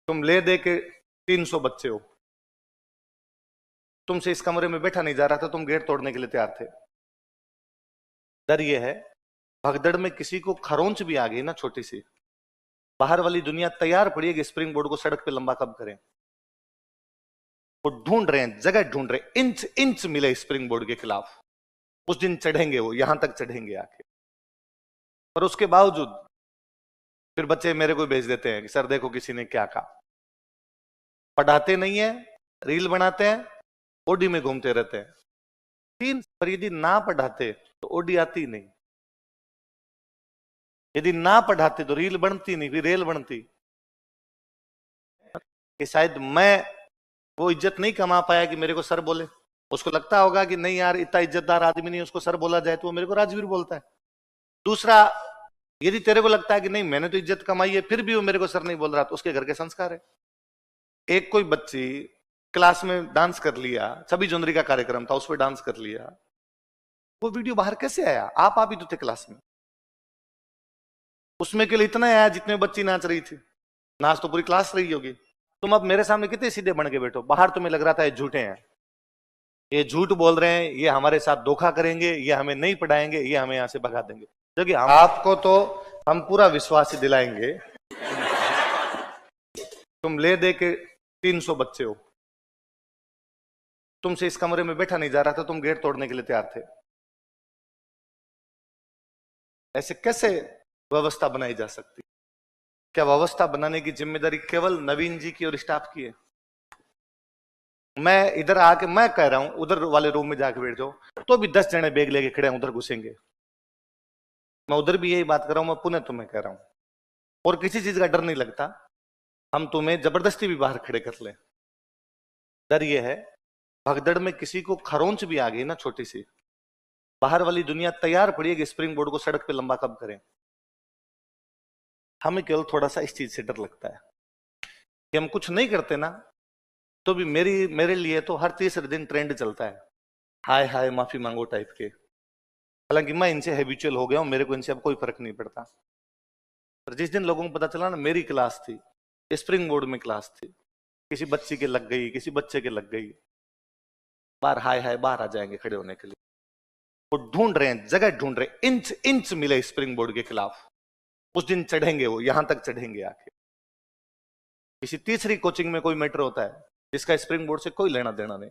तुम ले दे के 300 बच्चे हो, तुमसे इस कमरे में बैठा नहीं जा रहा था, तुम गेट तोड़ने के लिए तैयार थे। डर ये है, भगदड़ में किसी को खरोंच भी आ गई ना छोटी सी, बाहर वाली दुनिया तैयार पड़ी है कि स्प्रिंग बोर्ड को सड़क पे लंबा कब करें। वो ढूंढ रहे हैं, जगह ढूंढ रहे हैं, इंच इंच मिले स्प्रिंग बोर्ड के खिलाफ। उस दिन चढ़ेंगे, वो यहां तक चढ़ेंगे आके। पर उसके बावजूद फिर बच्चे मेरे को भेज देते हैं कि सर देखो किसी ने क्या कहा। पढ़ाते नहीं है, रील बनाते हैं, ओडी में घूमते रहते हैं। तीन, पर यदि ना पढ़ाते तो ओडी आती नहीं, यदि ना पढ़ाते तो रील बनती नहीं, फिर रेल बनती। कि शायद मैं वो इज्जत नहीं कमा पाया कि मेरे को सर बोले। उसको लगता होगा कि नहीं यार इतना इज्जतदार आदमी नहीं, उसको सर बोला जाए तो वो मेरे को राजवीर बोलता है। दूसरा, यदि तेरे को लगता है कि नहीं मैंने तो इज्जत कमाई है फिर भी वो मेरे को सर नहीं बोल रहा, तो उसके घर के संस्कार है। एक कोई बच्ची क्लास में डांस कर लिया, 26 जनवरी का कार्यक्रम था उस पर डांस कर लिया, वो वीडियो बाहर कैसे आया? आप ही तो थे क्लास में। उसमें के लिए इतना आया जितने बच्ची नाच रही थी, नाच तो पूरी क्लास रही होगी। तुम अब मेरे सामने कितने सीधे बन के बैठो, बाहर तुम्हें लग रहा था ये झूठे हैं, ये झूठ बोल रहे हैं, ये हमारे साथ धोखा करेंगे, ये हमें नहीं पढ़ाएंगे, ये हमें यहां से भगा देंगे। जबकि आपको तो हम पूरा विश्वास दिलाएंगे। तुम ले दे के 300 बच्चे हो, तुमसे इस कमरे में बैठा नहीं जा रहा था, तुम गेट तोड़ने के लिए तैयार थे। ऐसे कैसे व्यवस्था बनाई जा सकती? क्या व्यवस्था बनाने की जिम्मेदारी केवल नवीन जी की और स्टाफ की है? मैं इधर आके मैं कह रहा हूं उधर वाले रूम में जाके बैठ जाओ, तो भी 10 जने बैग लेके खड़े हैं, उधर घुसेंगे। मैं उधर भी यही बात कर रहा हूं, मैं पुनः तुम्हें कह रहा हूं, और किसी चीज का डर नहीं लगता, हम तुम्हें जबरदस्ती भी बाहर खड़े कर ले। डर ये है, भगदड़ में किसी को खरोंच भी आ गई ना छोटी सी, बाहर वाली दुनिया तैयार पड़ी है कि स्प्रिंग बोर्ड को सड़क पे लंबा कब करें। हमें केवल थोड़ा सा इस चीज से डर लगता है कि हम कुछ नहीं करते ना, तो भी मेरे लिए तो हर तीसरे दिन ट्रेंड चलता है, हाय हाय माफी मांगो टाइप के। हालांकि मैं इनसे हैबिचुअल हो गया हूं, मेरे को इनसे अब कोई फर्क नहीं पड़ता। पर जिस दिन लोगों को पता चला ना मेरी क्लास थी, स्प्रिंग बोर्ड में क्लास थी, किसी बच्ची के लग गई, किसी बच्चे के लग गई, बाहर हाय हाय बाहर आ जाएंगे खड़े होने के लिए। वो ढूंढ रहे हैं, जगह ढूंढ रहे हैं, इंच इंच मिले स्प्रिंग बोर्ड के खिलाफ। उस दिन चढ़ेंगे, वो यहां तक चढ़ेंगे आके। किसी तीसरी कोचिंग में कोई मैटर होता है जिसका स्प्रिंग बोर्ड से कोई लेना देना नहीं,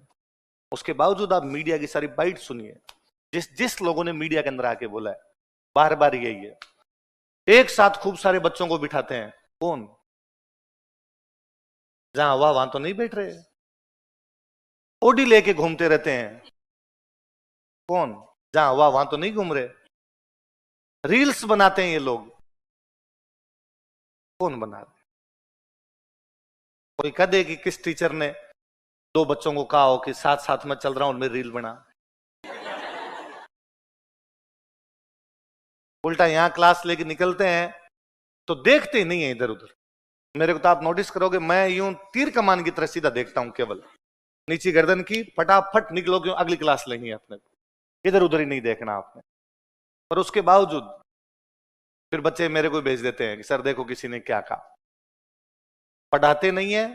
उसके बावजूद आप मीडिया की सारी बाइट सुनिए, जिस जिस लोगों ने मीडिया के अंदर आके बोला है, बार बार यही है। एक साथ खूब सारे बच्चों को बिठाते हैं, कौन? जहां हुआ वहां तो नहीं बैठ रहे, ओडी लेके घूमते रहते हैं, कौन? जहां हुआ वहां तो नहीं घूम रहे। रील्स बनाते हैं ये लोग, कौन बना रहे? कोई कह दे कि किस टीचर ने 2 बच्चों को कहा हो कि साथ साथ में चल रहा हूं और मेरी रील बना। उल्टा यहां क्लास लेके निकलते हैं तो देखते ही नहीं है इधर उधर। मेरे को तो आप नोटिस करोगे, मैं यूं तीर कमान की तरह सीधा देखता हूं, केवल नीचे गर्दन की, फटाफट निकलो क्यों अगली क्लास लेनी है अपने को, इधर उधर ही नहीं देखना आपने। पर उसके बावजूद फिर बच्चे मेरे को भेज देते हैं कि सर देखो किसी ने क्या कहा। पढ़ाते नहीं है,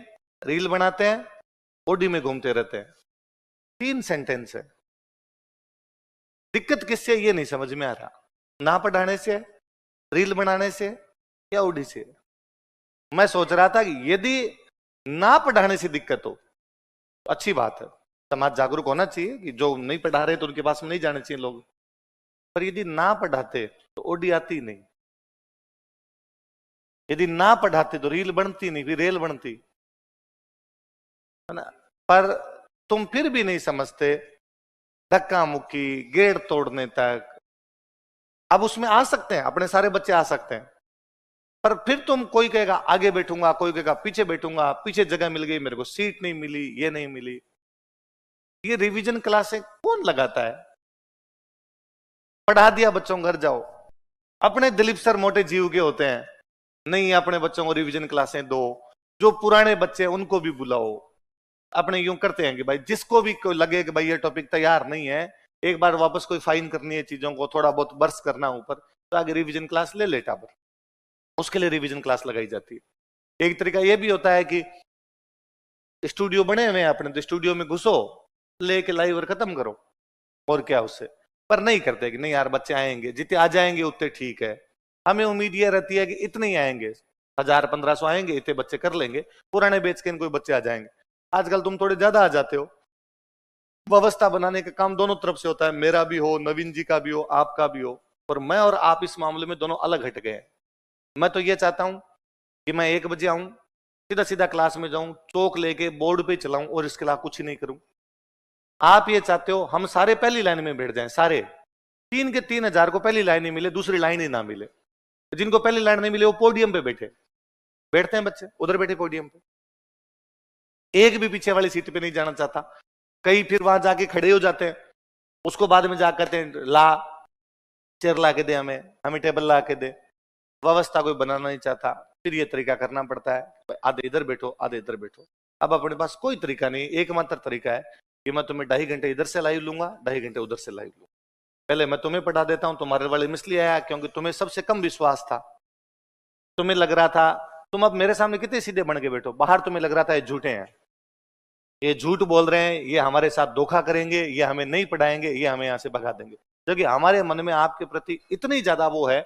रील बनाते हैं, ओडी में घूमते रहते हैं। 3 सेंटेंस है। दिक्कत किससे ये नहीं समझ में आ रहा, ना पढ़ाने से, रील बनाने से, या ओडी से? मैं सोच रहा था कि यदि ना पढ़ाने से दिक्कत हो तो अच्छी बात है, समाज जागरूक होना चाहिए कि जो नहीं पढ़ा रहे तो उनके पास में नहीं जाने चाहिए लोग। पर यदि ना पढ़ाते तो ओडी आती नहीं, यदि ना पढ़ाते तो रील बनती नहीं, फिर रेल बनती, है ना? पर तुम फिर भी नहीं समझते, धक्का मुक्की, गेट तोड़ने तक। अब उसमें आ सकते हैं, अपने सारे बच्चे आ सकते हैं, पर फिर तुम, कोई कहेगा आगे बैठूंगा, कोई कहेगा पीछे बैठूंगा, पीछे जगह मिल गई मेरे को, सीट नहीं मिली, ये नहीं मिली। ये रिवीजन क्लासें कौन लगाता है? पढ़ा दिया बच्चों, घर जाओ। अपने दिलीप सर मोटे जीव के होते हैं, नहीं अपने बच्चों को रिवीजन क्लासें दो, जो पुराने बच्चे हैं उनको भी बुलाओ। अपने यूं करते हैं कि भाई जिसको भी कोई लगे कि भाई ये टॉपिक तैयार नहीं है, एक बार वापस कोई फाइन करनी है चीजों को, थोड़ा बहुत बर्स करना ऊपर, तो आगे रिवीजन क्लास ले ले टाबर, उसके लिए रिवीजन क्लास लगाई जाती है। एक तरीका ये भी होता है कि स्टूडियो बने हुए हैं अपने, तो स्टूडियो में घुसो, लेके लाइव और खत्म करो, और क्या उससे। पर नहीं करते कि नहीं यार बच्चे आएंगे, जितने आ जाएंगे उतने ठीक है। हमें उम्मीद ये रहती है कि इतने ही आएंगे, 1000-1500 आएंगे, इतने बच्चे कर लेंगे, पुराने बेच के कोई बच्चे आ जाएंगे। आजकल तुम थोड़े ज्यादा आ जाते हो। व्यवस्था बनाने का काम दोनों तरफ से होता है, मेरा भी हो, नवीन जी का भी हो, आपका भी हो। और मैं और आप इस मामले में दोनों अलग हट गए हैं। मैं तो ये चाहता हूं कि मैं 1 बजे आऊं, सीधा सीधा क्लास में जाऊं, चौक लेके बोर्ड पे चलाऊं, और इसके अलावा कुछ ही नहीं करूं। आप ये चाहते हो हम सारे पहली लाइन में बैठ जाएं, सारे 3 के 3000 को पहली लाइन ही मिले, दूसरी लाइन ही ना मिले। जिनको पहली लाइन नहीं मिले वो पोडियम पे बैठे, बैठते हैं बच्चे उधर बैठे पोडियम पे, एक भी पीछे वाली सीट पे नहीं जाना चाहता। कई फिर वहां जाके खड़े हो जाते हैं, उसको बाद में जाकर कहते हैं ला चेयर ला के दे, हमें टेबल ला के दे। व्यवस्था कोई बनाना नहीं चाहता, फिर ये तरीका करना पड़ता है, आधे इधर बैठो आधे इधर बैठो। अब अपने पास कोई तरीका नहीं, एकमात्र तरीका है कि मैं तुम्हें 2.5 घंटे इधर से लाइव लूंगा, 2.5 घंटे उधर से लाइव लूंगा। पहले मैं तुम्हें पढ़ा देता हूं, तुम्हारे वाले में इसलिए आया क्योंकि तुम्हें सबसे कम विश्वास था। तुम्हें लग रहा था, तुम अब मेरे सामने कितने सीधे बन के बैठो, बाहर तुम्हें लग रहा था ये झूठे हैं, ये झूठ बोल रहे हैं, ये हमारे साथ धोखा करेंगे, ये हमें नहीं पढ़ाएंगे, ये हमें यहां से भगा देंगे। क्योंकि हमारे मन में आपके प्रति इतनी ज्यादा वो है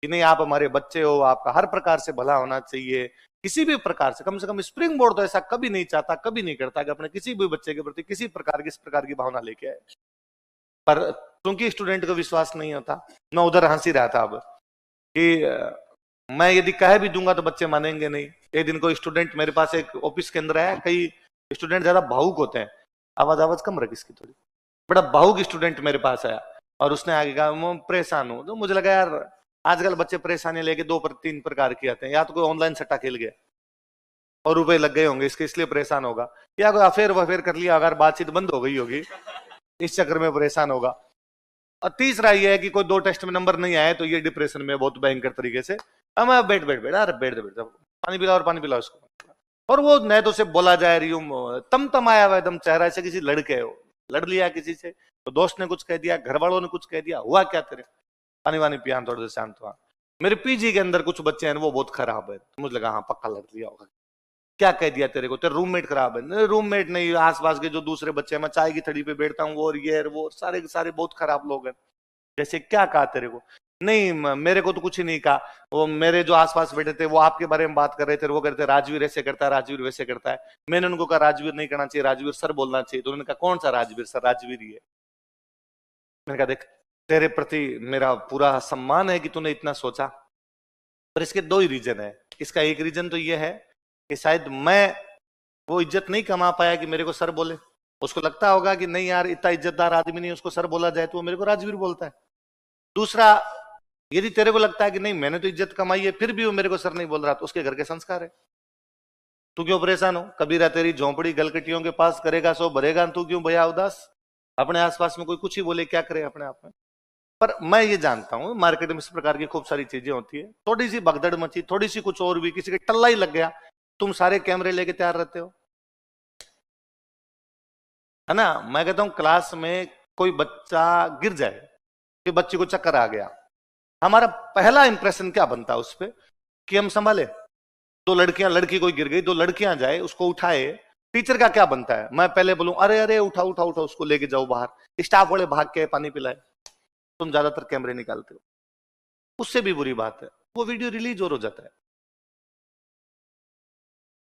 कि नहीं आप हमारे बच्चे हो, आपका हर प्रकार से भला होना चाहिए, किसी भी प्रकार से। कम स्प्रिंग बोर्ड तो ऐसा कभी नहीं चाहता, कभी नहीं करता कि अपने किसी भी बच्चे के प्रति किसी प्रकार की इस प्रकार की भावना लेके आए। पर क्योंकि स्टूडेंट को विश्वास नहीं होता, मैं उधर हंसी रहा था अब कि मैं यदि कह भी दूंगा तो बच्चे मानेंगे नहीं। एक दिन कोई स्टूडेंट मेरे पास एक ऑफिस के अंदर आया, कई स्टूडेंट ज्यादा भावुक होते हैं, आवाज कम रख इसकी थोड़ी, बड़ा भावुक स्टूडेंट मेरे पास आया और उसने आगे कहा मैं परेशान हूं। तो मुझे लगा यार आजकल बच्चे परेशानी लेके 2-3 प्रकार के आते हैं, या तो कोई ऑनलाइन सट्टा खेल गया और रुपए लग गए होंगे इसके इसलिए परेशान होगा, या कोई अफेयर वफेयर कर लिया अगर बातचीत बंद हो गई होगी इस चक्कर में परेशान होगा। और तीसरा ये है कि कोई 2 टेस्ट में नंबर नहीं आए तो ये डिप्रेशन में बहुत भयंकर तरीके से, मैं बैठ बैठ बैठ अरे बैठ बैठ पानी पिलाओ और पानी पिलाओ इसको। और वो नहीं तो से बोला जाए रही हूं तम आया हुआ एकदम चेहरा से, किसी लड़के हो लड़ लिया किसी से, तो दोस्त ने कुछ कह दिया, घर वालों ने कुछ कह दिया, हुआ क्या तेरे, पानी वानी पिया थोड़े से शांत हुआ। मेरे पीजी के अंदर कुछ बच्चे हैं वो बहुत खराब है, मुझे लगा हाँ पक्का लड़ लिया होगा। क्या कह दिया तेरे को, तेरे रूममेट खराब है? रूममेट नहीं, आसपास के जो दूसरे बच्चे हैं, मैं चाय की थड़ी पे बैठता हूँ, और ये वो सारे सारे बहुत खराब लोग हैं। जैसे क्या कहा तेरे को? नहीं मेरे को तो कुछ ही नहीं कहा, वो मेरे जो आसपास बैठे थे वो आपके बारे में बात कर रहे थे, वो कहते राजवीर ऐसे करता है, राजवीर वैसे करता है। मैंने उनको कहा राजवीर नहीं करना चाहिए, राजवीर सर बोलना चाहिए। तो उन्होंने कहा कौन सा राजवीर सर, राजवीर ही है। मैंने कहा देख तेरे प्रति मेरा पूरा सम्मान है कि तूने इतना सोचा, पर इसके 2 ही रीजन है। इसका एक रीजन तो ये है कि शायद मैं वो इज्जत नहीं कमा पाया कि मेरे को सर बोले, उसको लगता होगा कि नहीं यार इतना इज्जतदार आदमी नहीं, उसको सर बोला जाए तो वो मेरे को राजवीर बोलता है। दूसरा, यदि तेरे को लगता है कि नहीं मैंने तो इज्जत कमाई है फिर भी वो मेरे को सर नहीं बोल रहा, तो उसके घर के संस्कार है। तू क्यों परेशान हो? कबीरा तेरी झोंपड़ी गलकटियों के पास, करेगा सो भरेगा, तू क्यों भैया उदास? अपने आसपास में कोई कुछ ही बोले क्या करे अपने आप में। पर मैं ये जानता हूं मार्केट में इस प्रकार की खूब सारी चीजें होती है, थोड़ी सी भगदड़ मची, थोड़ी सी कुछ और भी, किसी के टल्ला ही लग गया, तुम सारे कैमरे लेके तैयार रहते हो, है ना। मैं कहता हूं क्लास में कोई बच्चा गिर जाए कि बच्चे को चक्कर आ गया, हमारा पहला इंप्रेशन क्या बनता है उस पर कि हम संभाले। 2 लड़कियां, लड़की कोई गिर गई, 2 लड़कियां जाए उसको उठाए, टीचर का क्या बनता है? मैं पहले बोलूं अरे अरे उठा उठा उठा उसको लेके जाओ बाहर, स्टाफ वाले भाग के पानी पिलाए। तुम ज्यादातर कैमरे निकालते हो, उससे भी बुरी बात है वो वीडियो रिलीज और हो जाता है।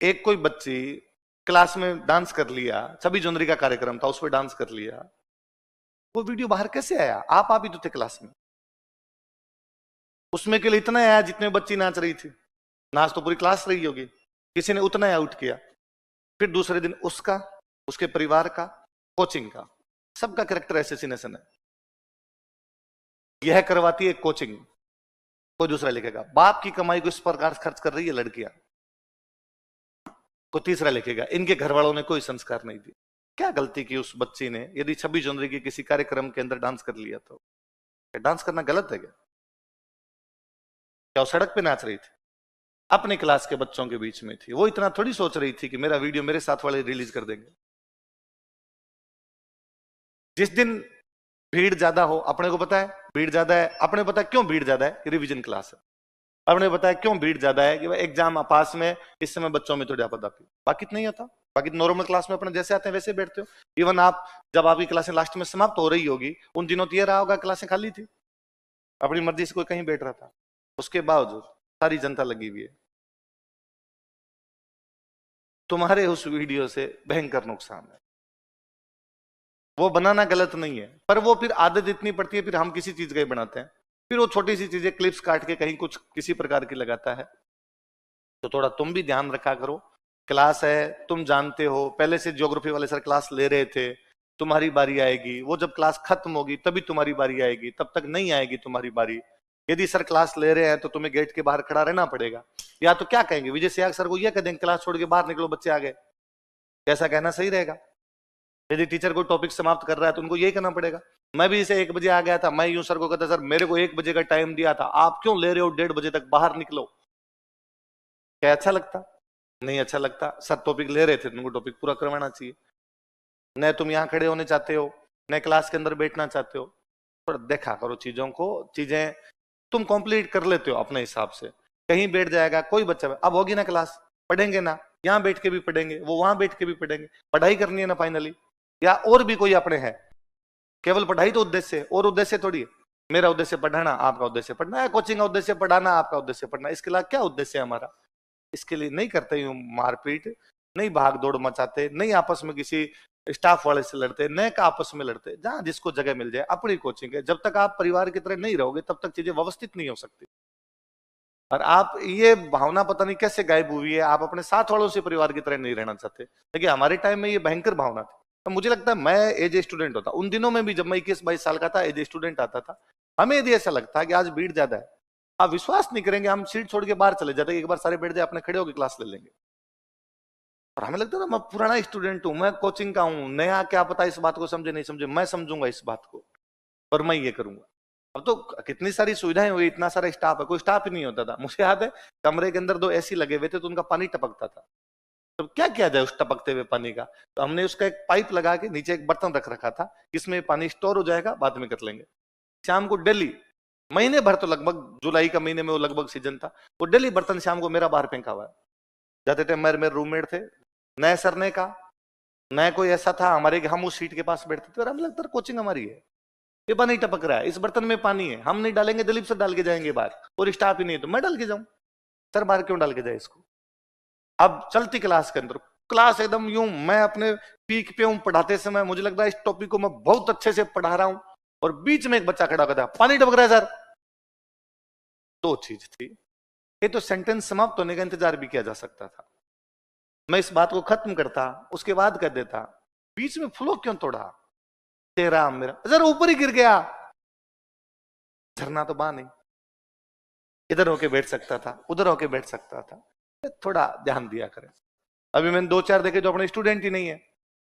एक कोई बच्ची क्लास में डांस कर लिया, 26 जनवरी का कार्यक्रम था उस पर डांस कर लिया, वो वीडियो बाहर कैसे आया? आप ही तो थे क्लास में, उसमें के लिए इतना आया जितने बच्ची नाच रही थी, नाच तो पूरी क्लास रही होगी, किसी ने उतना आउट किया। फिर दूसरे दिन उसका, उसके परिवार का, कोचिंग का, सबका कैरेक्टर एसेसिनेशन है। यह करवाती है कोचिंग, कोई दूसरा लिखेगा। बाप की कमाई को इस प्रकार खर्च कर रही है लड़कियां, कोई तीसरा लिखेगा। इनके घर वालों ने कोई संस्कार नहीं दिया। क्या गलती की उस बच्ची ने यदि 26 जनवरी के किसी कार्यक्रम के अंदर डांस कर लिया तो? डांस करना गलत है क्या? क्या वो सड़क पे नाच रही थी? अपने क्लास के बच्चों के बीच में थी, वो इतना थोड़ी सोच रही थी कि मेरा वीडियो मेरे साथ वाले रिलीज कर देंगे। जिस दिन भीड़ ज्यादा हो, अपने को पता है भीड़ ज्यादा है, अपने को पता है क्यों भीड़ ज्यादा है, रिवीजन क्लास है। आपने बताया क्यों भीड़ ज्यादा है कि भाई एग्जाम पास में इस समय बच्चों में थोड़ी आपदा आती, बाकी तो नहीं आता। बाकी नॉर्मल क्लास में अपने जैसे आते हैं वैसे बैठते हो। इवन आप जब आपकी क्लासें लास्ट में समाप्त हो रही होगी उन दिनों तो ये रहा होगा क्लासें खाली थी, अपनी मर्जी से कोई कहीं बैठ रहा था, उसके बावजूद सारी जनता लगी हुई है। तुम्हारे उस वीडियो से भयंकर नुकसान है। वो बनाना गलत नहीं है, पर वो फिर आदत इतनी पड़ती है, फिर हम किसी चीज का ही बनाते हैं, फिर वो छोटी सी चीजें क्लिप्स काट के कहीं कुछ किसी प्रकार की लगाता है। तो थोड़ा तुम भी ध्यान रखा करो। क्लास है, तुम जानते हो पहले से ज्योग्राफी वाले सर क्लास ले रहे थे, तुम्हारी बारी आएगी, वो जब क्लास खत्म होगी तभी तुम्हारी बारी आएगी, तब तक नहीं आएगी तुम्हारी बारी। यदि सर क्लास ले रहे हैं तो तुम्हें गेट के बाहर खड़ा रहना पड़ेगा, या तो क्या कहेंगे विजय सियाग सर को, यह कह देंगे क्लास छोड़ के बाहर निकलो बच्चे आ गए, कैसा कहना सही रहेगा? यदि टीचर कोई टॉपिक समाप्त कर रहा है तो उनको यही करना पड़ेगा। मैं भी इसे 1 बजे आ गया था, मैं यूं सर को कहता सर मेरे को 1 बजे का टाइम दिया था, आप क्यों ले रहे हो 1:30 बजे तक, बाहर निकलो। क्या अच्छा लगता? नहीं अच्छा लगता। सर टॉपिक ले रहे थे, तुमको टॉपिक पूरा करवाना चाहिए। न तुम यहाँ खड़े होने चाहते हो, न क्लास के अंदर बैठना चाहते हो। पर देखा करो चीजों को, चीजें तुम कंप्लीट कर लेते हो अपने हिसाब से। कहीं बैठ जाएगा कोई बच्चा, अब होगी ना क्लास, पढ़ेंगे ना, यहाँ बैठ के भी पढ़ेंगे, वो वहां बैठ के भी पढ़ेंगे, पढ़ाई करनी है ना फाइनली। या और भी कोई अपने है, केवल पढ़ाई तो उद्देश्य है, और उद्देश्य थोड़ी है। मेरा उद्देश्य पढ़ाना, आपका उद्देश्य पढ़ना है, कोचिंग का उद्देश्य पढ़ाना, आपका उद्देश्य पढ़ना। इसके अलावा क्या उद्देश्य है हमारा? इसके लिए नहीं करते यूं मारपीट, नहीं भाग दौड़ मचाते, नहीं आपस में किसी स्टाफ वाले से लड़ते, न का आपस में लड़ते, जहां जिसको जगह मिल जाए अपनी कोचिंग है। जब तक आप परिवार की तरह नहीं रहोगे तब तक चीजें व्यवस्थित नहीं हो सकती। और आप ये भावना पता नहीं कैसे गायब हुई है, आप अपने साथ वालों से परिवार की तरह नहीं रहना चाहते। लेकिन हमारे टाइम में ये भयंकर भावना थी। तो मुझे लगता है मैं एज ए स्टूडेंट होता उन दिनों में भी, जब मैं 21-22 साल का था, एज ए स्टूडेंट आता था, हमें यदि ऐसा लगता कि आज भीड़ ज्यादा है, आप विश्वास नहीं करेंगे, हम सीट छोड़ के बाहर चले जाते, एक बार सारे बैठ जाए अपने खड़े होकर क्लास ले लेंगे। और हमें लगता है ना मैं पुराना स्टूडेंट हूं, मैं कोचिंग का हूं, नया क्या पता इस बात को समझे नहीं समझे, मैं समझूंगा इस बात को और मैं ये करूंगा। अब तो कितनी सारी सुविधाएं हुई, इतना सारा स्टाफ है, कोई स्टाफ ही नहीं होता था। मुझे याद है कमरे के अंदर 2 एसी लगे हुए थे तो उनका पानी टपकता था। तो क्या किया जाए उस टपकते हुए पानी का? तो हमने उसका एक पाइप लगा के नीचे एक बर्तन रख रखा था, इसमें पानी स्टोर हो जाएगा, बाद में कर लेंगे। शाम को डेली, महीने भर तो लगभग जुलाई का महीने में वो लगभग सीजन था, वो डेली बर्तन शाम को मेरा बाहर फेंका हुआ है। जाते थे, मेरे रूममेट थे, नए सरने का, नए कोई ऐसा था हमारे, हम उस सीट के पास बैठते थे और हमें लगता था कोचिंग हमारी है, ये पानी टपक रहा है, इस बर्तन में पानी है, हम नहीं डालेंगे, दिलीप सर डाल के जाएंगे बाहर, और स्टाफ ही नहीं है तो मैं डाल के जाऊं, सर बाहर क्यों डाल के जाए इसको। अब चलती क्लास के अंदर, क्लास एकदम यूं, मैं अपने पीक पे हूं पढ़ाते समय, मुझे लगता है इस टॉपिक को मैं बहुत अच्छे से पढ़ा रहा हूं, और बीच में एक बच्चा खड़ा करता पानी टपक रहा है सर। 2 चीज थी, ये तो सेंटेंस समाप्त होने का इंतजार भी किया जा सकता था, मैं इस बात को खत्म करता, उसके बाद कर देता, बीच में फ्लो क्यों तोड़ा? तेरा मेरा जरा ऊपर ही गिर गया, झरना तो बा नहीं, इधर होके बैठ सकता था, उधर होके बैठ सकता था। थोड़ा ध्यान दिया करें। अभी मैंने 2-4 देखे जो अपने स्टूडेंट ही नहीं है,